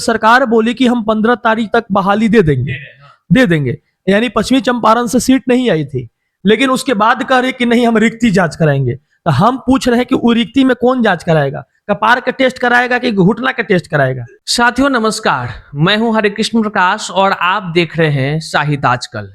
सरकार बोली कि हम 15 तारीख तक बहाली दे देंगे, यानी पश्चिमी चंपारण से सीट नहीं आई थी, लेकिन उसके बाद कह रहे कि नहीं हम रिक्ति जांच कराएंगे। तो हम पूछ रहे हैं कि वो रिक्ति में कौन जांच कराएगा, कपार का टेस्ट कराएगा कि घुटना का टेस्ट कराएगा। साथियों नमस्कार, मैं हूं हरे कृष्ण प्रकाश और आप देख रहे हैं साहित्य आजकल।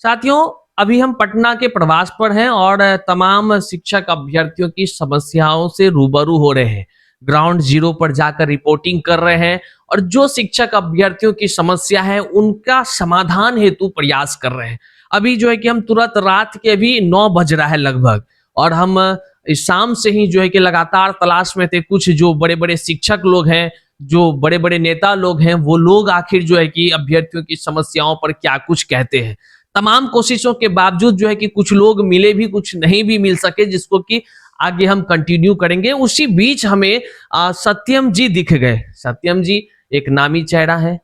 साथियों अभी हम पटना के प्रवास पर हैं और तमाम शिक्षक अभ्यर्थियों की समस्याओं से रूबरू हो रहे हैं, ग्राउंड जीरो पर जाकर रिपोर्टिंग कर रहे हैं और जो शिक्षक अभ्यर्थियों की समस्या है उनका समाधान हेतु प्रयास कर रहे हैं। अभी जो है कि हम तुरंत रात के भी 9 बज रहा है लगभग, और हम इस शाम से ही जो है कि लगातार तलाश में थे। कुछ जो बड़े बड़े शिक्षक लोग हैं, जो बड़े बड़े नेता लोग हैं, वो लोग आखिर जो है कि अभ्यर्थियों की समस्याओं पर क्या कुछ कहते हैं। तमाम कोशिशों के बावजूद जो है कि कुछ लोग मिले भी, कुछ नहीं भी मिल सके, जिसको कि आगे हम कंटिन्यू करेंगे। उसी बीच हमें सत्यम जी दिख गए। सत्यम जी एक नामी चेहरा है,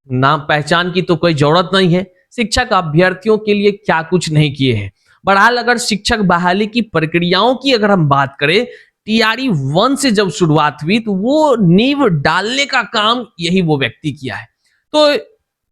नाम पहचान की तो कोई जरूरत नहीं है। शिक्षक अभ्यर्थियों के लिए क्या कुछ नहीं किए हैं। बहरहाल अगर शिक्षक बहाली की प्रक्रियाओं की अगर हम बात करें, टीआरई 1 से जब शुरुआत हुई तो वो नींव डालने का काम यही वो व्यक्ति किया है। तो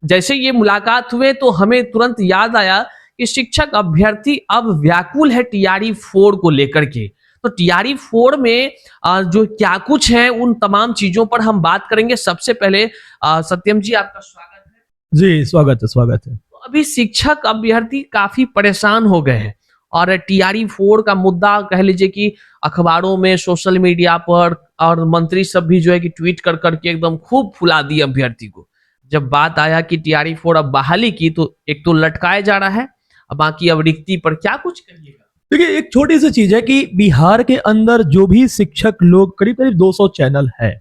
जैसे ये मुलाकात हुए तो हमें तुरंत याद आया कि शिक्षक अभ्यर्थी अब व्याकुल है टीआरई 4 को लेकर के। तो टीआरई 4 में जो क्या कुछ है उन तमाम चीजों पर हम बात करेंगे। सबसे पहले सत्यम जी आपका स्वागत है। जी स्वागत है। तो अभी शिक्षक अभ्यर्थी काफी परेशान हो गए हैं और टीआरई 4 का मुद्दा कह लीजिए कि अखबारों में, सोशल मीडिया पर, और मंत्री सब भी जो है कि ट्वीट कर करके एकदम खूब फुला दिए अभ्यर्थी को। जब बात आया कि टीआरई 4 अब बहाली की तो एक तो लटकाया जा रहा है, बाकी अब रिक्ति पर क्या कुछ करिएगा। देखिए एक छोटी सी चीज है कि बिहार के अंदर जो भी शिक्षक लोग, करीब करीब 200 चैनल है,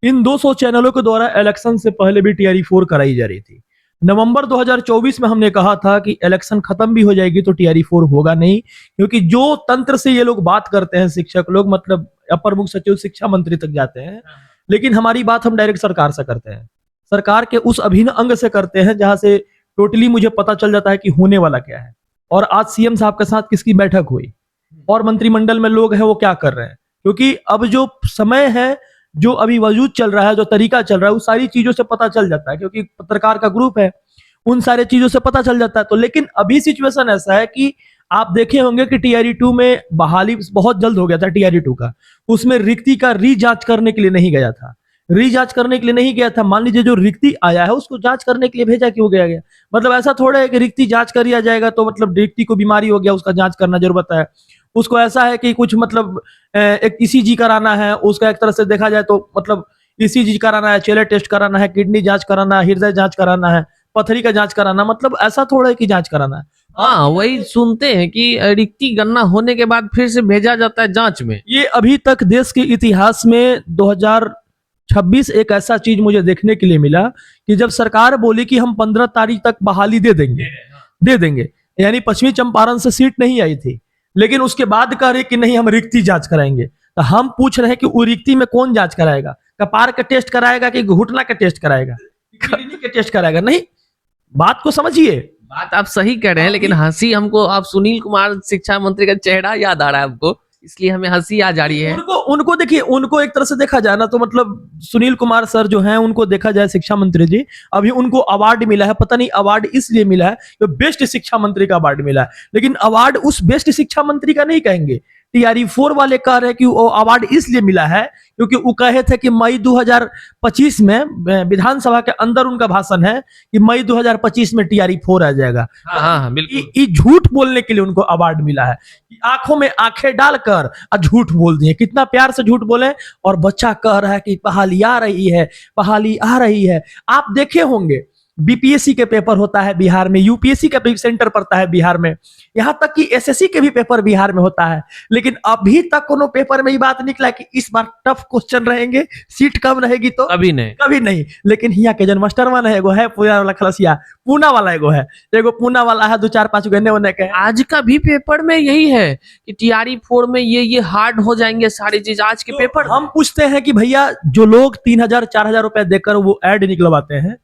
इन 200 चैनलों के द्वारा इलेक्शन से पहले भी टीआरई 4 कराई जा रही थी। नवंबर 2024 में हमने कहा था कि इलेक्शन खत्म भी हो जाएगी तो टीआरई 4 होगा नहीं, क्योंकि जो तंत्र से ये लोग बात करते हैं शिक्षक लोग, मतलब अपर मुख्य सचिव शिक्षा मंत्री तक जाते हैं, लेकिन हमारी बात हम डायरेक्ट सरकार से करते हैं, सरकार के उस अभिन्न अंग से करते हैं जहां से टोटली मुझे पता चल जाता है कि होने वाला क्या है। और आज सीएम साहब के साथ किसकी बैठक हुई और मंत्रिमंडल में लोग हैं वो क्या कर रहे हैं, क्योंकि अब जो समय है, जो अभी वजूद चल रहा है, जो तरीका चल रहा है, उस सारी चीजों से पता चल जाता है, क्योंकि पत्रकार का ग्रुप है, उन सारे चीजों से पता चल जाता है। तो लेकिन अभी सिचुएशन ऐसा है कि आप देखे होंगे कि टीआरई 2 में बहाली बहुत जल्द हो गया था। टीआरई 2 का उसमें रिक्ति का रीजांच करने के लिए नहीं गया था, रीजांच करने के लिए नहीं गया था। मान लीजिए जो रिक्ति आया है उसको जांच करने के लिए भेजा क्यों गया गया? मतलब ऐसा थोड़ा है कि रिक्ति जांच कर लिया जाएगा तो मतलब रिक्ति को बीमारी हो गया, उसका जांच करना जरूरत है। उसको ऐसा है कि कुछ मतलब एक ईसीजी कराना है, उसका एक तरह से देखा जाए तो मतलब ईसीजी कराना है, चेले टेस्ट कराना है, किडनी जांच कराना है, हृदय जांच कराना है, पथरी का जांच कराना, मतलब ऐसा थोड़ा है कि जांच कराना है। हाँ, वही सुनते हैं कि रिक्ति गणना होने के बाद फिर से भेजा जाता है जांच में। ये अभी तक देश के इतिहास में 2026 एक ऐसा चीज मुझे देखने के लिए मिला कि जब सरकार बोली कि हम 15 तारीख तक बहाली दे देंगे, यानी पश्चिमी चंपारण से सीट नहीं आई थी, लेकिन उसके बाद कह रहे कि नहीं हम रिक्ति जांच कराएंगे। तो हम पूछ रहे हैं कि वो रिक्ति में कौन जांच कराएगा, कपार का टेस्ट कराएगा कि घुटना का टेस्ट कराएगा, किडनी का टेस्ट कराएगा? नहीं, बात को समझिए। बात आप सही कह रहे हैं, लेकिन हंसी हमको, आप सुनील कुमार शिक्षा मंत्री का चेहरा याद आ रहा है हमको, इसलिए हमें हंसी आ जा रही है। उनको देखिए, उनको एक तरह से देखा जाए ना तो मतलब सुनील कुमार सर जो हैं उनको देखा जाए शिक्षा मंत्री जी, अभी उनको अवार्ड मिला है, पता नहीं अवार्ड इसलिए मिला है तो बेस्ट शिक्षा मंत्री का अवार्ड मिला है, लेकिन अवार्ड उस बेस्ट शिक्षा मंत्री का नहीं कहेंगे। टीआरई 4 वाले कह रहे हैं कि वो अवार्ड इसलिए मिला है क्योंकि वो कहे थे कि मई 2025 में, विधानसभा के अंदर उनका भाषण है कि मई 2025 में टीआरई 4 आ जाएगा। हाँ, बिल्कुल। ये झूठ बोलने के लिए उनको अवार्ड मिला है, आंखों में आंखें डालकर झूठ बोल दिए, कितना प्यार से झूठ बोले। और बच्चा कह रहा है कि बहाली आ रही है। आप देखे होंगे बीपीएससी के पेपर होता है बिहार में, यूपीएससी का भी सेंटर पड़ता है बिहार में, यहाँ तक कि एसएससी के भी पेपर बिहार में होता है, लेकिन अभी तक कोनो पेपर में ये बात निकला कि इस बार टफ क्वेश्चन रहेंगे, सीट कम रहेगी तो कभी नहीं। लेकिन यहाँ के जन मास्टर वन है, एगो है पूना वाला खलसिया, पूना वाला एगो पूना वाला है, 2-4-5 गन्ने वन्ने के। आज का भी पेपर में यही है कि टीआरई 4 में ये हार्ड हो जाएंगे सारी चीज। आज के पेपर हम पूछते हैं कि भैया जो लोग 3000-4000 रुपए देकर वो ऐड निकलवाते हैं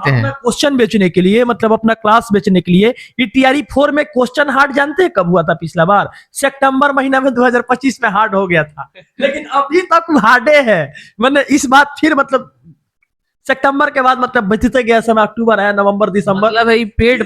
क्वेश्चन बेचने के लिए, मतलब अपना क्लास बेचने के लिए, ये टीआरई 4 में क्वेश्चन हार्ड जानते हैं कब हुआ था? पिछला बार सितंबर महीना में 2025 में हार्ड हो गया था, लेकिन अभी तक हार्डे है। मैंने इस बात फिर मतलब सितंबर के बाद मतलब बीतते गया समय, अक्टूबर आया, नवंबर, दिसंबर, मतलब ये पेड़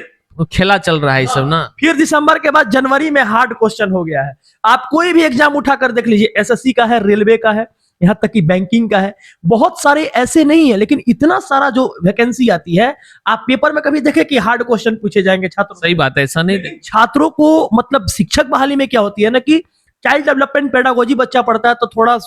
खेला चल रहा है ये सब ना। फिर दिसंबर के बाद जनवरी में हार्ड क्वेश्चन हो गया है। आप कोई भी एग्जाम उठाकर देख लीजिए, एसएससी का है, रेलवे का है, यहां तक कि बैंकिंग का है, बहुत सारे ऐसे नहीं है, लेकिन इतना सारा जो वैकेंसी आती है, आप पेपर में कभी देखे कि हार्ड क्वेश्चन पूछे जाएंगे छात्रों से? सही बात है, ऐसा नहीं। लेकिन छात्रों को मतलब शिक्षक बहाली में क्या होती है ना कि चाइल्ड डेवलपमेंट पेडागोजी बच्चा पढ़ता है, तो थोड़ा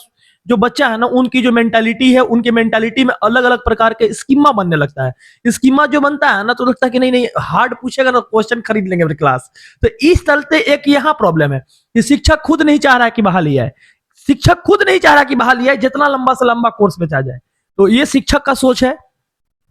जो बच्चा है ना, उनकी जो मेंटालिटी है, उनके मेंटालिटी में अलग अलग प्रकार के स्कीमा बनने लगता है। स्कीमा जो बनता है ना, तो लगता है कि नहीं नहीं हार्ड पूछेगा ना, क्वेश्चन खरीद लेंगे मेरी क्लास। तो इस चलते एक यहाँ प्रॉब्लम है कि शिक्षक खुद नहीं चाह रहा है कि बहाली आए, शिक्षक खुद नहीं चाह रहा कि बहाली आए, जितना लंबा से लंबा कोर्स बचा जाए। तो ये शिक्षक का सोच है।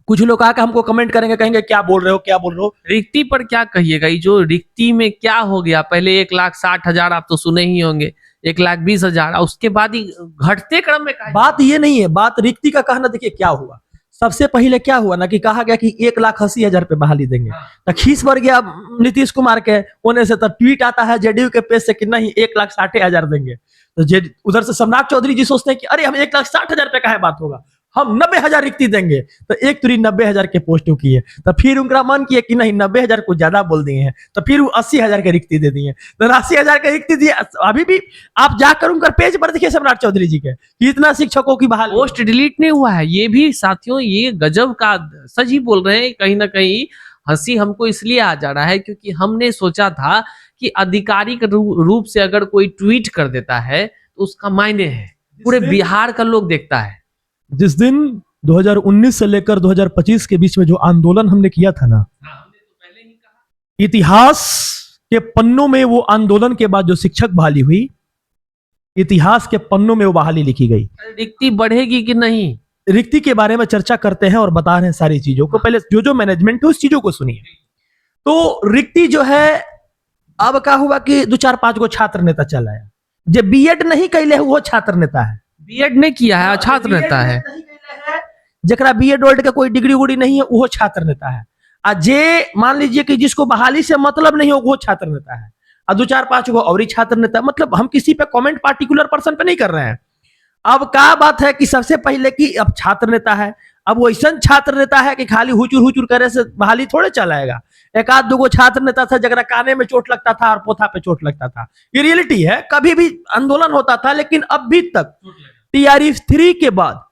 कुछ लोग आके हमको कमेंट करेंगे, कहेंगे क्या बोल रहे हो, क्या बोल रहे हो। रिक्ति पर क्या कहिएगा? ये जो रिक्ति में क्या हो गया, पहले 1,60,000 आप तो सुने ही होंगे, 1,20,000, उसके बाद ही घटते क्रम में बात ये नहीं है, बात रिक्ति का कहना। देखिए क्या हुआ, सबसे पहले क्या हुआ ना कि कहा गया कि 1,80,000 पे बहाली देंगे, तो खींच पड़ गया नीतीश कुमार के होने से। तो ट्वीट आता है जेडीयू के पेज से कि नहीं 1,60,000 देंगे। तो उधर से सम्राट चौधरी जी सोचते हैं कि अरे हम 1,60,000 पे कहा बात होगा, हम 90,000 रिक्ति देंगे। तो एक तुरी 90,000 के पोस्ट किए, तो फिर उनका मन किया कि नहीं 90,000 को ज्यादा बोल दिए हैं, तो फिर वो 80,000 के रिक्ति दे दिए। तो 80,000 के रिक्ति दिए। अभी भी आप जाकर उनका पेज पर देखिए सम्राट चौधरी जी के, कितना शिक्षकों की बहाली। पोस्ट डिलीट नहीं हुआ है। ये भी साथियों, ये गजब का, सच ही बोल रहे हैं। कहीं ना कहीं हंसी हमको इसलिए आ जा रहा है क्योंकि हमने सोचा था कि आधिकारिक रूप से अगर कोई ट्वीट कर देता है तो उसका मायने है, पूरे बिहार का लोग देखता है। जिस दिन 2019 से लेकर 2025 के बीच में जो आंदोलन हमने किया था ना, इतिहास के पन्नों में वो आंदोलन के बाद जो शिक्षक बहाली हुई, इतिहास के पन्नों में वो बहाली लिखी गई। रिक्ति बढ़ेगी कि नहीं, रिक्ति के बारे में चर्चा करते हैं और बता रहे हैं सारी चीजों को। पहले जो मैनेजमेंट है उस चीजों को सुनिए। तो रिक्ति जो है, अब क्या हुआ कि 2-4-5 गो छात्र नेता चल आया। जो बीएड नहीं कैले वो छात्र नेता है, बीएड नहीं किया है छात्र नेता है। जरा बीएड वर्ल्ड का कोई डिग्री उग्री नहीं है वो छात्र नेता है। आ जे मान लीजिए कि जिसको बहाली से मतलब नहीं हो वो छात्र नेता है, और 2-4-5 गो और छात्र नेता। मतलब हम किसी पे कमेंट पार्टिकुलर पर्सन पे नहीं कर रहे हैं। अब क्या बात है कि सबसे पहले कि अब छात्र नेता है, अब वो ऐसा छात्र नेता है कि खाली हुचुर हुचुर करे से बहाली थोड़े चलाएगा। एक आध 2 गो छात्र नेता था जगरा काने में चोट लगता था और पोथा पे चोट लगता था। ये रियलिटी है, कभी भी आंदोलन होता था, लेकिन अभी तक TRF-3 के बाद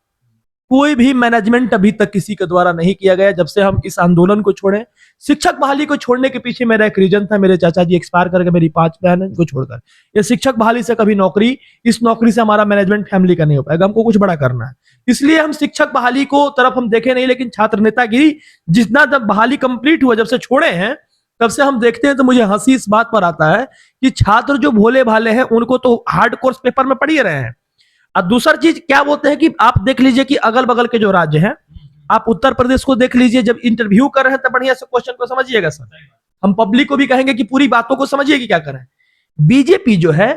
कोई भी मैनेजमेंट अभी तक किसी के द्वारा नहीं किया गया। जब से हम इस आंदोलन को छोड़े, शिक्षक बहाली को छोड़ने के पीछे मेरा एक रीजन था। मेरे चाचा जी एक्सपायर करके मेरी 5 बहन है, इनको छोड़कर ये शिक्षक बहाली से कभी नौकरी, इस नौकरी से हमारा मैनेजमेंट फैमिली का नहीं हो पाएगा। हमको कुछ बड़ा करना है, इसलिए हम शिक्षक बहाली को तरफ हम देखे नहीं। लेकिन छात्र नेतागिरी जितना जब बहाली कंप्लीट हुआ, जब से छोड़े हैं, तब से हम देखते हैं तो मुझे हंसी इस बात पर आता है कि छात्र जो भोले भाले हैं उनको तो हार्ड कोर्स पेपर में पढ़ ही रहे हैं। और दूसरी चीज क्या बोलते हैं कि आप देख लीजिए कि अगल बगल के जो राज्य हैं, आप उत्तर प्रदेश को देख लीजिए, जब इंटरव्यू कर रहे हैं तो बढ़िया से क्वेश्चन को समझिएगा सर। हम पब्लिक को भी कहेंगे कि पूरी बातों को समझिए कि क्या करें। बीजेपी जो है,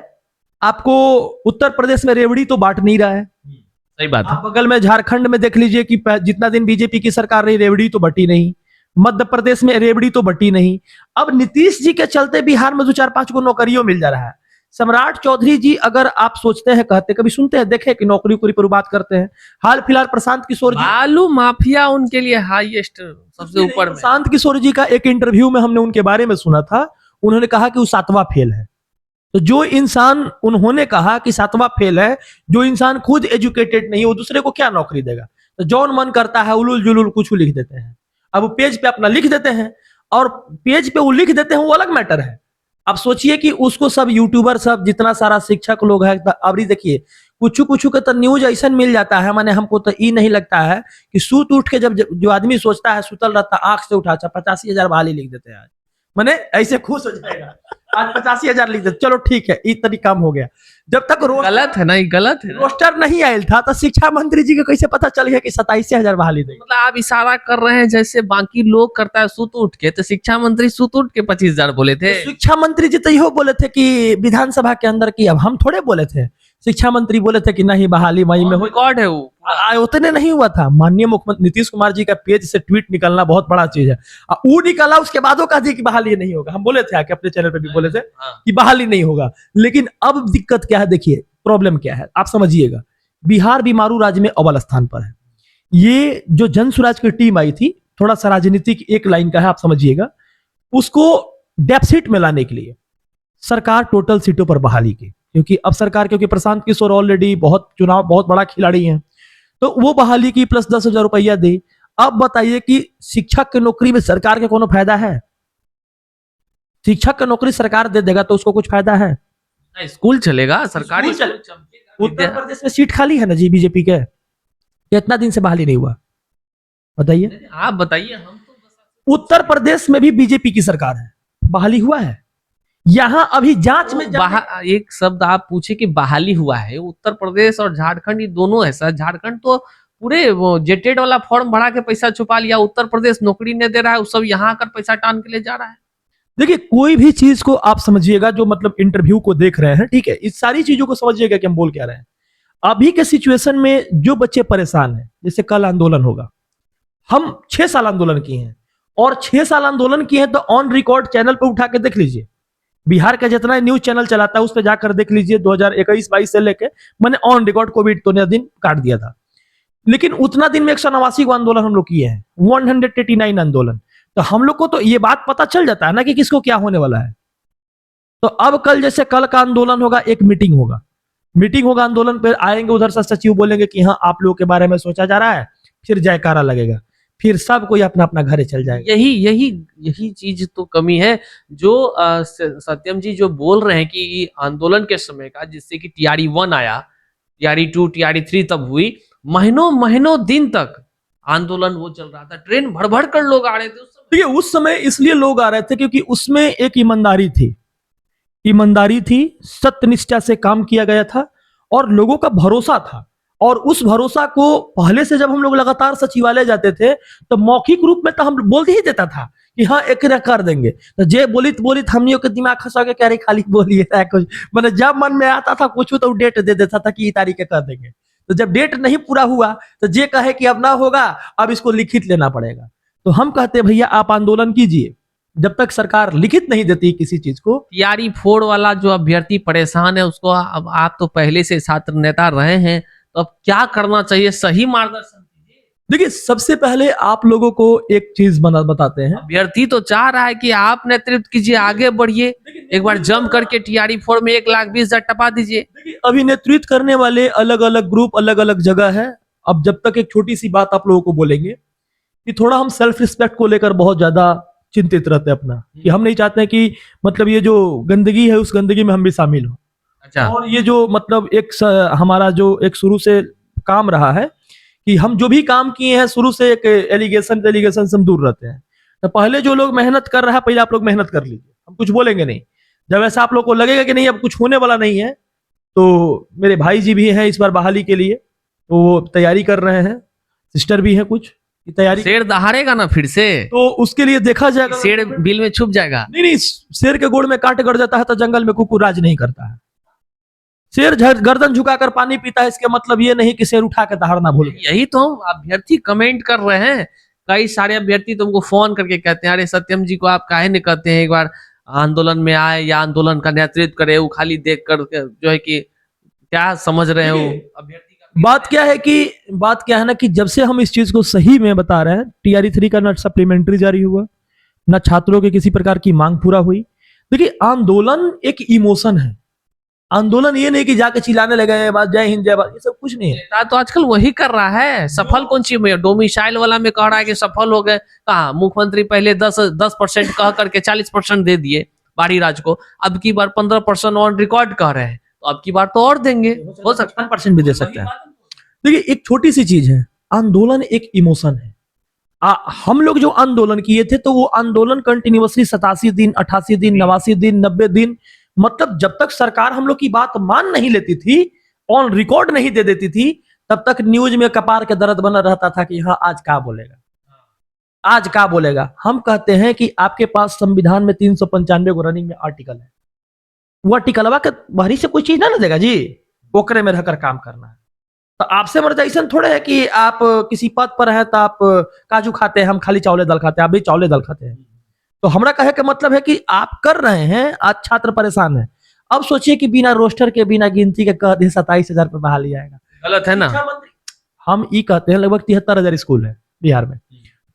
आपको उत्तर प्रदेश में रेवड़ी तो बांट नहीं रहा है। सही बात है। आप बगल में झारखंड में देख लीजिए कि जितना दिन बीजेपी की सरकार रही, रेवड़ी तो बटी नहीं। मध्य प्रदेश में रेवड़ी तो बटी नहीं। अब नीतीश जी के चलते बिहार में 2-4-5 को नौकरियों मिल जा रहा है। सम्राट चौधरी जी, अगर आप सोचते हैं, कहते, कभी सुनते हैं, देखे कि नौकरी उकरी पर बात करते हैं। हाल फिलहाल प्रशांत किशोर जी, बालू माफिया उनके लिए हाईएस्ट, सबसे ऊपर में। प्रशांत किशोर जी का एक इंटरव्यू में हमने उनके बारे में सुना था। उन्होंने कहा कि वो 7वां फेल है। तो जो इंसान, उन्होंने कहा कि 7वां फेल है, जो इंसान खुद एजुकेटेड नहीं है, वो दूसरे को क्या नौकरी देगा। तो जौन मन करता है उलुल जुलुल कुछ लिख देते हैं। अब पेज पे अपना लिख देते हैं, और पेज पे वो लिख देते हैं, वो अलग मैटर है। अब सोचिए कि उसको सब यूट्यूबर, सब जितना सारा शिक्षक लोग है, अभी देखिए कुछ के तो न्यूज ऐसा मिल जाता है। माने हमको तो ये नहीं लगता है कि सूत उठ के, जब जो आदमी सोचता है सुतल रहता, आंख से उठा 85,000 बहाली लिख देते हैं। मैंने ऐसे खुश हो जाएगा, आज 85,000 लिख देते, चलो ठीक है, इतना कम हो गया। जब तक गलत है ना, ये गलत है। रोस्टर नहीं आयल था तो शिक्षा मंत्री जी को कैसे पता चल गया कि 27,000 बहाली देंगे। मतलब आप इशारा कर रहे हैं जैसे बाकी लोग करता है सूत उठ के, तो शिक्षा मंत्री सूत उठ के 25,000 बोले थे। शिक्षा मंत्री जी तो यो बोले थे कि विधानसभा के अंदर की, अब हम थोड़े बोले थे। शिक्षा मंत्री बोले थे कि नहीं बहाली मई में हो। रिकॉर्ड है वो, उतने नहीं हुआ था। माननीय मुख्यमंत्री नीतीश कुमार जी का पेज से ट्वीट निकलना बहुत बड़ा चीज है। वो निकला, उसके बाद कहा जी कि बहाली नहीं होगा। हम बोले थे, आके अपने चैनल पे भी बोले थे कि बहाली नहीं होगा। लेकिन अब दिक्कत क्या है, देखिए प्रॉब्लम क्या है, आप समझिएगा। बिहार बीमारू राज्य में अव्वल स्थान पर है। ये जो जन स्वराज की टीम आई थी, थोड़ा सा राजनीतिक एक लाइन का है, आप समझिएगा, उसको डेफिसिट में लाने के लिए सरकार टोटल सीटों पर बहाली की, क्योंकि अब सरकार, क्योंकि प्रशांत किशोर ऑलरेडी बहुत बड़ा खिलाड़ी हैं, तो वो बहाली की प्लस 10,000 रुपया दे। अब बताइए कि शिक्षक की नौकरी में सरकार के कोनो फायदा है? शिक्षक की नौकरी सरकार दे देगा तो उसको कुछ फायदा है? स्कूल चलेगा, सरकारी स्कूल स्कूल चलेगा। उत्तर प्रदेश में सीट खाली है ना जी बीजेपी के, कितना दिन से बहाली नहीं हुआ बताइए? आप बताइए, हम तो उत्तर प्रदेश में भी बीजेपी की सरकार है, बहाली हुआ है? यहां अभी जांच में एक शब्द आप पूछे कि बहाली हुआ है। उत्तर प्रदेश और झारखंड, ये दोनों है सर। झारखंड तो पूरे वो जेटेड वाला फॉर्म भरा के पैसा छुपा लिया, उत्तर प्रदेश नौकरी नहीं दे रहा है, वो सब यहाँ आकर पैसा टान के ले जा रहा है। देखिए, कोई भी चीज को आप समझिएगा, जो मतलब इंटरव्यू को देख रहे हैं, ठीक है, इस सारी चीजों को समझिएगा कि हम बोल क्या रहे हैं। अभी के सिचुएशन में जो बच्चे परेशान हैं, जैसे कल आंदोलन होगा, हम 6 साल आंदोलन किए हैं, और 6 साल आंदोलन किए हैं तो ऑन रिकॉर्ड चैनल पे उठा के देख लीजिए, बिहार का जितना न्यूज चैनल चलाता है उस पर जाकर देख लीजिए, 2021-22 से लेके मैंने ऑन रिकॉर्ड कोविड तो दिन काट दिया था, लेकिन उतना दिन में 189 को आंदोलन हम लोग किए हैं, 189 आंदोलन। तो हम लोग को तो ये बात पता चल जाता है ना कि किसको क्या होने वाला है। तो अब कल, जैसे कल का आंदोलन होगा, एक मीटिंग होगा आंदोलन पे आएंगे, उधर से सचिव बोलेंगे कि हाँ आप लोगों के बारे में सोचा जा रहा है, फिर जयकारा लगेगा, फिर सब कोई अपना अपना घरे चल जाएगा। यही चीज तो कमी है, जो सत्यम जी जो बोल रहे हैं कि आंदोलन के समय का, जिससे कि टीआरई 1 आया, टीआरई 2, टीआरई 3 तब हुई, महीनों दिन तक आंदोलन वो चल रहा था, ट्रेन भर भर कर लोग आ रहे थे देखिए, उस समय इसलिए लोग आ रहे थे क्योंकि उसमें एक ईमानदारी थी, सत्यनिष्ठा से काम किया गया था, और लोगों का भरोसा था। और उस भरोसा को पहले से जब हम लोग लगातार सचिवालय जाते थे, तो मौखिक रूप में तो हम बोल ही देता था कि हाँ एक कर देंगे, तो जे बोलित हमनियों के दिमाग खसा के कह रही खाली बोलिए कुछ, मैंने जब मन में आता था कुछ तो डेट दे देता था कि ये तारीख कर देंगे। तो जब डेट नहीं पूरा हुआ तो जे कहे कि अब ना होगा, अब इसको लिखित लेना पड़ेगा। तो हम कहते भैया आप आंदोलन कीजिए, जब तक सरकार लिखित नहीं देती किसी चीज को। टीआरई 4 वाला जो अभ्यर्थी परेशान है उसको, अब आप तो पहले से छात्र नेता रहे हैं, तो अब क्या करना चाहिए, सही मार्गदर्शन दीजिए। देखिए, सबसे पहले आप लोगों को एक चीज बताते हैं। अभ्यर्थी तो चाह रहा है कि आप नेतृत्व कीजिए, आगे बढ़िए, एक बार जम करके टीआरई 4 में 1,20,000 टपा दीजिए। देखिए, अभी नेतृत्व करने वाले अलग अलग ग्रुप, अलग अलग जगह है। अब जब तक एक छोटी सी बात आप लोगों को बोलेंगे कि थोड़ा हम सेल्फ रिस्पेक्ट को लेकर बहुत ज्यादा चिंतित रहते हैं अपना, कि हम नहीं चाहते हैं कि मतलब ये जो गंदगी है उस गंदगी में हम भी शामिल हो। अच्छा। और ये जो मतलब हमारा जो एक शुरू से काम रहा है कि हम जो भी काम किए हैं शुरू से एक एलिगेशन से हम दूर रहते हैं। तो पहले जो लोग मेहनत कर रहा है, पहले आप लोग मेहनत कर लीजिए, हम कुछ बोलेंगे नहीं। जब ऐसा आप लोग को लगेगा कि नहीं अब कुछ होने वाला नहीं है, तो मेरे भाई जी भी हैं इस बार बहाली के लिए, तो वो तैयारी कर रहे हैं, सिस्टर भी है कुछ तैयारी। शेर दहाड़ेगा ना फिर से, तो उसके लिए देखा जाएगा, शेर बिल में छुप जाएगा। नहीं, शेर के गोड़ में कांट गड़ जाता है तो जंगल में कुकुर राज नहीं करता है। शेर गर्दन झुकाकर पानी पीता है, इसके मतलब ये नहीं कि शेर उठा के दहाड़ना भूल गया। यही तो हम अभ्यर्थी कमेंट कर रहे हैं, कई सारे अभ्यर्थी तुमको फोन करके कहते हैं, अरे सत्यम जी को आप काहे नहीं कहते हैं एक बार आंदोलन में आए या आंदोलन का नेतृत्व करे, वो खाली देख कर जो है कि क्या समझ रहे हो अभ्यर्थी। बात क्या है ना कि जब से हम इस चीज को सही में बता रहे हैं, टीआरई 3 का न सप्लीमेंट्री जारी हुआ, न छात्रों के किसी प्रकार की मांग पूरा हुई। देखिए, आंदोलन एक इमोशन है, आंदोलन ये नहीं कि जाके चिल्लाने लगे जय हिंद जय भारत, ये सब कुछ नहीं है। तो आजकल वही कर रहा है, सफल कौन सी में डोमिसाइल वाला में कह रहा है कि सफल हो गए। कहा मुख्यमंत्री पहले 10% कह करके 40% दे दिए बाड़ी राज को, अब की बार 15% ऑन रिकॉर्ड कह रहे हैं, तो अब की बार तो और देंगे, हो सकता है 50% भी दे सकते हैं। देखिए, एक छोटी सी चीज है, आंदोलन एक इमोशन है। हम लोग जो आंदोलन किए थे तो वो आंदोलन कंटिन्यूअसली 87 दिन, 88 दिन, 89 दिन, 90 दिन, मतलब जब तक सरकार हम लोग की बात मान नहीं लेती थी, ऑन रिकॉर्ड नहीं दे देती थी, तब तक न्यूज में कपार के दर्द बना रहता था कि हाँ आज क्या बोलेगा, आज क्या बोलेगा। हम कहते हैं कि आपके पास संविधान में 395 को रनिंग में आर्टिकल है, वो आर्टिकलवा के बाहरी से कोई चीज ना देगा जी, ओकरे में रहकर काम करना है। तो आपसे मर्द ऐसा थोड़े है कि आप किसी पद पर है तो आप काजू खाते हैं, हम खाली चावले दाल खाते हैं, आप भी चावले दाल खाते हैं। तो हमरा कहे का मतलब है कि आप कर रहे हैं, आज छात्र परेशान है। अब सोचिए कि बिना रोस्टर के, बिना गिनती के कह दिए 27,000 पे बहाली आएगा, गलत है ना। हम ई कहते हैं लगभग 73,000 स्कूल है बिहार में।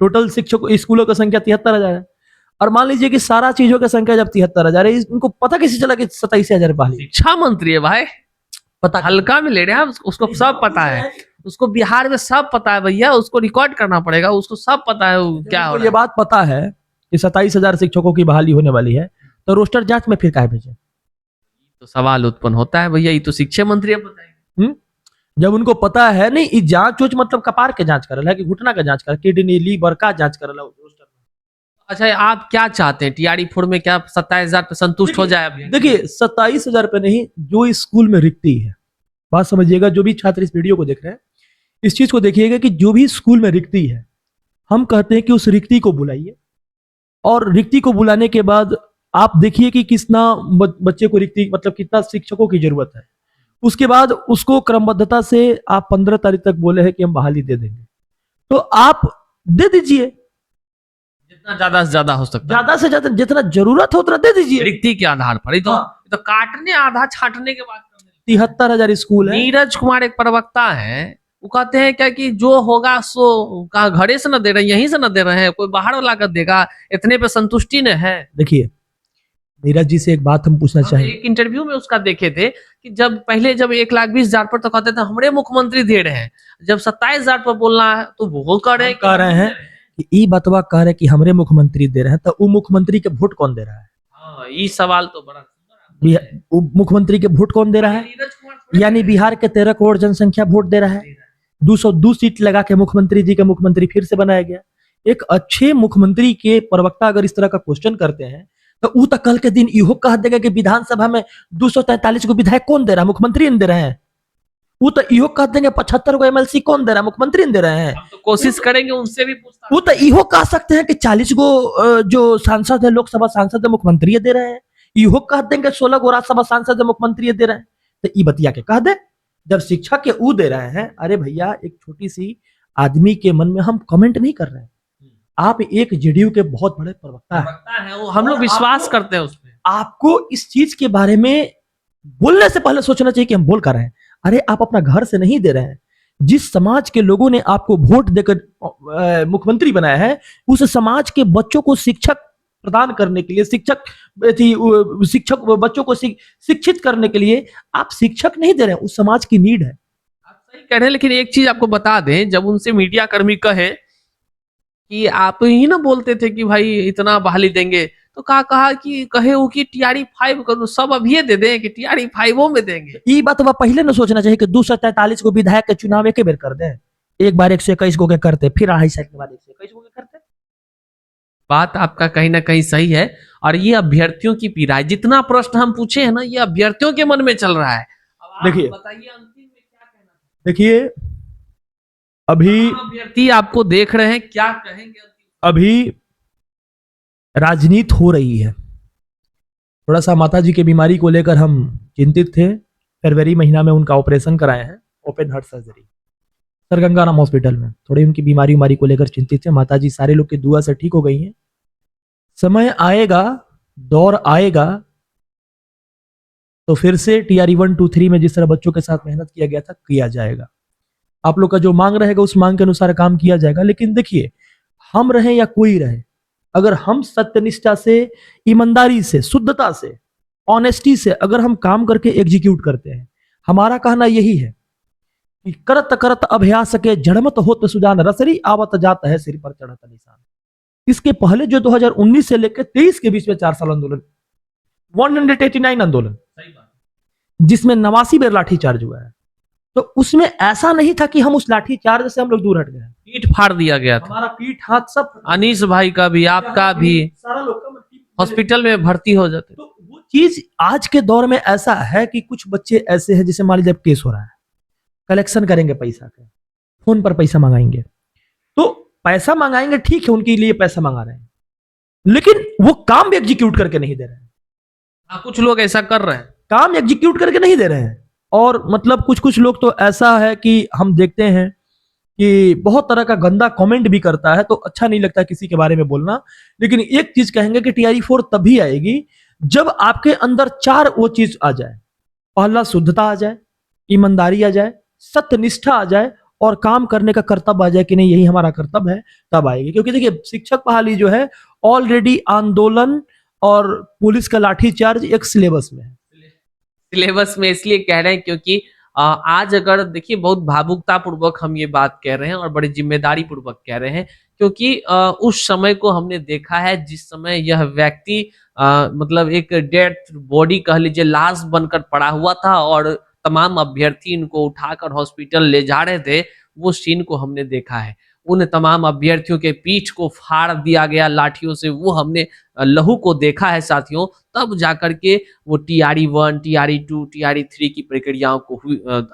टोटल शिक्षक स्कूलों की संख्या 73,000 है। और मान लीजिए कि सारा चीजों की संख्या जब 73,000 है, इनको पता कैसे चला कि 27,000 बहाली? शिक्षा मंत्री है भाई, पता हल्का में ले रहे हैं, उसको सब पता है, उसको बिहार में सब पता है भैया, उसको रिकॉर्ड करना पड़ेगा, उसको सब पता है क्या हो ये रहा है। बात पता है कि 27,000 शिक्षकों की बहाली होने वाली है, तो रोस्टर जांच में फिर काहे भेजे? तो सवाल उत्पन्न होता है भैया, ये तो शिक्षा मंत्री है बताएंगे। जब उनको पता है नहीं, ई जांच उच मतलब कपार के जांच करल है कि घुटना का जांच कर, किडनी लीवर का जांच करल है रोस्टर में। अच्छा, आप क्या चाहते हैं टीआरई 4 में, क्या 27,000 पे संतुष्ट हो जाए अभी? देखिए 27,000 पे नहीं, जो इस स्कूल में रिक्ति है, बात समझिएगा, जो भी छात्र इस वीडियो को देख रहे हैं इस चीज को देखिएगा कि जो भी स्कूल में रिक्ति है, हम कहते हैं कि उस रिक्ति को बुलाइए, और रिक्ति को बुलाने के बाद आप देखिए कि कितना बच्चे को रिक्ति मतलब कितना शिक्षकों की जरूरत है। उसके बाद उसको क्रमबद्धता से आप 15 तारीख तक बोले हैं कि हम बहाली दे देंगे, तो आप दे दीजिए, जितना ज्यादा से ज्यादा हो सकता है, ज्यादा से ज्यादा जितना जरूरत हो उतना दे दीजिए। रिक्ति के आधार पर। ये तो हाँ। ये तो काटने आधा छांटने के बाद 73,000 स्कूल है। नीरज कुमार एक प्रवक्ता है, वो कहते हैं क्या कि जो होगा सो का घरे से न दे रहे हैं, यहीं से न दे रहे हैं, कोई बाहर वाला कर देगा, इतने पे संतुष्टि न है। देखिए नीरज जी से एक बात हम पूछना हम चाहेंगे। एक इंटरव्यू में उसका देखे थे कि जब पहले जब 1,20,000 पर तो कहते थे हमारे मुख्यमंत्री दे रहे हैं, जब 27,000 पर बोलना है तो वो कह रहे हैं कह रहे हैं कि ई बतवा कह रहे कि हमरे मुख्यमंत्री दे रहे हैं, तो वो मुख्यमंत्री के वोट कौन दे रहा है? हाँ, ये सवाल तो बड़ा सुंदर है। वो मुख्यमंत्री के वोट कौन दे रहा है? नीरज कुमार थोड़ी यानी बिहार के 13 करोड़ जनसंख्या वोट दे रहा है। 202 सीट लगा के मुख्यमंत्री जी का मुख्यमंत्री फिर से बनाया गया। एक अच्छे मुख्यमंत्री के प्रवक्ता अगर इस तरह का क्वेश्चन करते हैं तो वो तो कल के दिन इहो कह देगा कि विधानसभा में 243 को विधायक कौन दे रहा है? मुख्यमंत्री ने दे रहे हैं। वो तो इहो कह देंगे 75 को एमएलसी कौन दे रहा है? मुख्यमंत्री ने दे रहे हैं। हम तो कोशिश करेंगे उनसे भी पूछता वो तो इहो कह सकते हैं कि 40 गो जो सांसद है, लोकसभा सांसद है, मुख्यमंत्री दे रहे हैं। इहो कह देंगे 16 गो राज्यसभा सांसद है, मुख्यमंत्री दे रहे हैं। तो ई बतिया के कह दे, जब शिक्षा के ऊ दे रहे हैं। अरे भैया, एक छोटी सी आदमी के मन में हम कमेंट नहीं कर रहे हैं। आप एक जेडीयू के बहुत बड़े प्रवक्ता हैं, वो हम लोग विश्वास करते हैं उसमें। आपको इस चीज के बारे में बोलने से पहले सोचना चाहिए कि हम बोल कर रहे हैं। अरे आप अपना घर से नहीं दे रहे हैं। जिस समाज के लोगों ने आपको वोट देकर मुख्यमंत्री बनाया है, उस समाज के बच्चों को शिक्षक प्रदान करने के लिए, शिक्षक बच्चों को शिक्षित करने के लिए आप शिक्षक नहीं दे रहे हैं। उस समाज की नीड है। आप सही कह रहे हैं, लेकिन एक चीज आपको बता दें, जब उनसे मीडिया कर्मी कहे कि आप ही ना बोलते थे कि भाई इतना बहाली देंगे, तो कहा कि कहे वो कि टीआरई 5 करो, सब अभी दे दें कि टीआरई 5 में देंगे। ये बात पहले ना सोचना चाहिए कि 243 को विधायक के चुनाव एक बेर कर दें। एक बार 121 को के करते, फिर 2.5 साल के बाद 121 को के करते। बात आपका कहीं ना कहीं सही है, और ये अभ्यर्थियों की पीड़ा है। जितना प्रश्न हम पूछे हैं ना, ये अभ्यर्थियों के मन में चल रहा है। देखिए, बताइए अंतिम में क्या कहना है? देखिए अभी अभ्यर्थी आपको देख रहे हैं, क्या कहेंगे? अभी राजनीति हो रही है। थोड़ा सा माता जी की बीमारी को लेकर हम चिंतित थे। फरवरी महीना में उनका ऑपरेशन कराए हैं, open heart surgery, sir Gangaram hospital में। थोड़ी उनकी बीमारी को लेकर चिंतित थे। माता जी सारे लोग की दुआ से ठीक हो गई हैं। समय आएगा, दौर आएगा तो फिर से टीआरई 1, 2, 3 में जिस तरह बच्चों के साथ मेहनत किया गया था, किया जाएगा। आप लोग का जो मांग रहेगा उस मांग के अनुसार काम किया जाएगा। लेकिन देखिए, हम रहे या कोई रहे, अगर हम सत्यनिष्ठा से, ईमानदारी से, शुद्धता से, ऑनेस्टी से अगर हम काम करके एग्जीक्यूट करते हैं, हमारा कहना यही है कि करत करत अभ्यास के जड़मत होत सुजान, रसरी आवत जाता है सिर पर चढ़त निशान। इसके पहले जो 2019 से लेकर 23 के बीच में 4 साल आंदोलन, 189 आंदोलन, जिसमें 89 बेर लाठीचार्ज हुआ है, तो उसमें ऐसा नहीं था कि हम उस लाठीचार्ज से हम लोग दूर हट गए। पीठ फाड़ दिया गया था, हमारा पीठ हाथ सब, अनीस भाई का भी, आपका भी, सारा लोग का हॉस्पिटल में भर्ती हो जाते। तो वो चीज आज के दौर में ऐसा है कि कुछ बच्चे ऐसे हैं, जैसे मान लीजिए केस हो रहा है, कलेक्शन करेंगे पैसा का, फोन पर पैसा मंगाएंगे, तो पैसा मंगाएंगे, ठीक है, उनके लिए पैसा मंगा रहे हैं, लेकिन वो काम भी एग्जीक्यूट करके नहीं दे रहे हैं। कुछ लोग ऐसा कर रहे हैं, काम एग्जीक्यूट करके नहीं दे रहे हैं। और मतलब कुछ लोग तो ऐसा है कि हम देखते हैं कि बहुत तरह का गंदा कमेंट भी करता है, तो अच्छा नहीं लगता किसी के बारे में बोलना। लेकिन एक चीज कहेंगे कि टीआरई 4 तभी आएगी जब आपके अंदर 4 वो चीज आ जाए। पहला, शुद्धता आ जाए, ईमानदारी आ जाए, सत्यनिष्ठा आ जाए, और काम करने का कर्तव्य आ जाए कि नहीं यही हमारा कर्तव्य है, तब आएगी। क्योंकि देखिए शिक्षक बहाली जो है ऑलरेडी आंदोलन और पुलिस का लाठीचार्ज एक सिलेबस में है। सिलेबस में इसलिए कह रहे हैं क्योंकि आज अगर देखिए बहुत भावुकता पूर्वक हम ये बात कह रहे हैं और बड़ी जिम्मेदारी पूर्वक कह रहे हैं, क्योंकि उस समय को हमने देखा है जिस समय यह व्यक्ति मतलब एक डेड बॉडी कह लीजिए, लाश बनकर पड़ा हुआ था और तमाम अभ्यर्थी इनको उठाकर हॉस्पिटल ले जा रहे थे, वो सीन को हमने देखा है। उन तमाम अभ्यर्थियों के पीठ को फाड़ दिया गया लाठियों से, वो हमने लहू को देखा है साथियों। तब जाकर के वो TRE 1, TRE 2, TRE 3 की प्रक्रियाओं को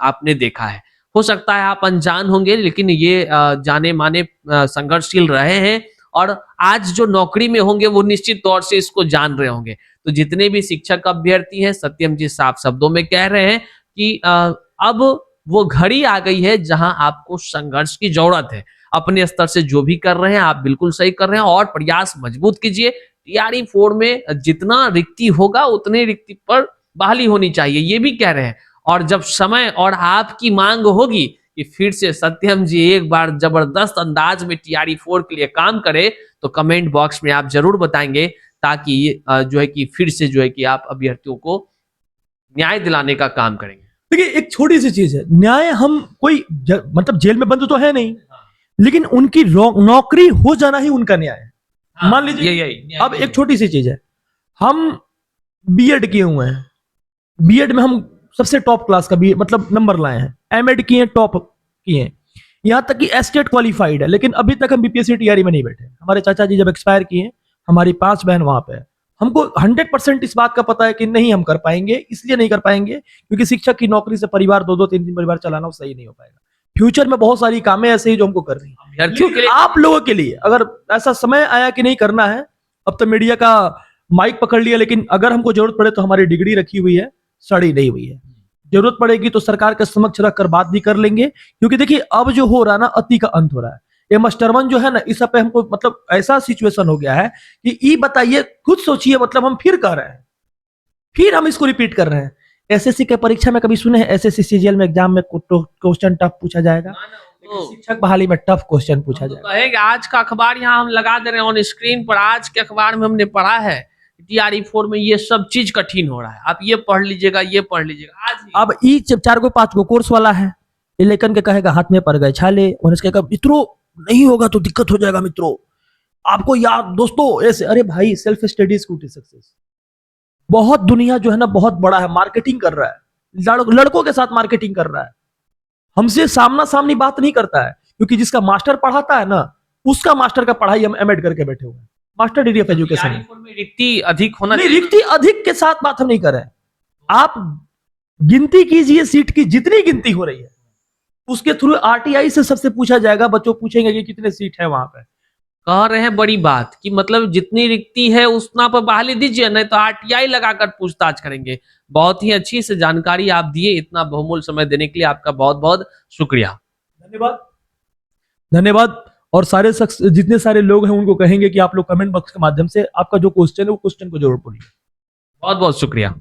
आपने देखा है। हो सकता है आप अनजान होंगे, लेकिन ये जाने माने संघर्षशील रहे हैं और आज जो नौकरी में होंगे वो निश्चित तौर से इसको जान रहे होंगे। तो जितने भी शिक्षक अभ्यर्थी हैं, सत्यम जी साफ शब्दों में कह रहे हैं कि अब वो घड़ी आ गई है जहां आपको संघर्ष की जरूरत है। अपने स्तर से जो भी कर रहे हैं आप बिल्कुल सही कर रहे हैं और प्रयास मजबूत कीजिए। TRE 4 में जितना रिक्ति होगा उतने रिक्ति पर बहाली होनी चाहिए, ये भी कह रहे हैं। और जब समय और आपकी मांग होगी कि फिर से सत्यम जी एक बार जबरदस्त अंदाज में TRE 4 के लिए काम करे, तो कमेंट बॉक्स में आप जरूर बताएंगे, ताकि जो है कि फिर से जो है कि आप अभ्यर्थियों को न्याय दिलाने का काम करेंगे। देखिए एक छोटी सी चीज है, न्याय हम कोई मतलब जेल में बंद तो है नहीं, लेकिन उनकी नौकरी हो जाना ही उनका न्याय है। मान लीजिए अब एक छोटी सी चीज है, हम बीएड किए हुए हैं, बीएड में हम सबसे टॉप क्लास का बी मतलब नंबर लाए हैं, एमएड किए टॉप किए हैं, यहाँ तक कि एस्टेट क्वालिफाइड है, लेकिन अभी तक हम बीपीएससी TRE में नहीं बैठे। हमारे चाचा जी जब एक्सपायर किए, हमारी 5 बहन वहां पे है, हमको 100% इस बात का पता है कि नहीं हम कर पाएंगे। इसलिए नहीं कर पाएंगे क्योंकि शिक्षक की नौकरी से परिवार 2-2, 3-3 परिवार चलाना वो सही नहीं हो पाएगा। फ्यूचर में बहुत सारी कामें ऐसे ही जो हमको करनी है, लेकिन आप लोगों के लिए अगर ऐसा समय आया कि नहीं करना है, अब तो मीडिया का माइक पकड़ लिया, लेकिन अगर हमको जरूरत पड़े तो हमारी डिग्री रखी हुई है, सड़ी नहीं हुई है। जरूरत पड़ेगी तो सरकार के समक्ष रखकर बात भी कर लेंगे, क्योंकि देखिए अब जो हो रहा है ना, अति का अंत हो रहा है। ये मास्टर 1 जो है ना, इस सब पे हमको मतलब ऐसा सिचुएशन हो गया है कि ये बताइए, खुद सोचिए, मतलब हम फिर कर रहे हैं, फिर हम इसको रिपीट कर रहे हैं। एसएससी के परीक्षा में कभी सुने हैं एसएससी CGL में एग्जाम में क्वेश्चन टफ पूछा जाएगा? शिक्षक बहाली में टफ क्वेश्चन पूछा जाएगा। कहेंगे आज का अखबार यहाँ हम लगा दे रहे हैं ऑन स्क्रीन पर, आज के अखबार में हमने पढ़ा है TRE 4 में ये सब चीज कठिन हो रहा है, आप ये पढ़ लीजिएगा, ये पढ़ लीजिएगा। आज अब 4-5 कोर्स वाला है, ये लेकिन के कहेगा हाथ में पड़ गए छाले, और इसके कहेगा मित्रों नहीं होगा तो दिक्कत हो जाएगा मित्रों, आपको याद दोस्तों ऐसे। अरे भाई, self study is to success. बहुत दुनिया जो है ना बहुत बड़ा है, मार्केटिंग कर रहा है, लड़कों के साथ मार्केटिंग कर रहा है, हमसे सामना सामनी बात नहीं करता है, क्योंकि जिसका मास्टर पढ़ाता है ना, उसका मास्टर का पढ़ाई हम एमएड करके बैठे हुए हैं, मास्टर डिग्री ऑफ एजुकेशन में। रिक्ति अधिक होना नहीं, रिक्ति अधिक के साथ बात हम नहीं कर रहे हैं। आप गिनती कीजिए सीट की, जितनी गिनती हो रही है उसके थ्रू RTI से सबसे पूछा जाएगा, बच्चों पूछेंगे कि कितने सीट है वहां पे। कह रहे हैं बड़ी बात कि मतलब जितनी रिक्ति है उतना पर बहाली दीजिए, नहीं तो RTI लगाकर पूछताछ करेंगे। बहुत ही अच्छी से जानकारी आप दिए, इतना बहुमूल्य समय देने के लिए आपका बहुत बहुत शुक्रिया। धन्यवाद, धन्यवाद। और सारे शख्स जितने सारे लोग हैं उनको कहेंगे कि आप लोग कमेंट बॉक्स के माध्यम से आपका जो क्वेश्चन है वो क्वेश्चन को जरूर बोलिए। बहुत बहुत शुक्रिया।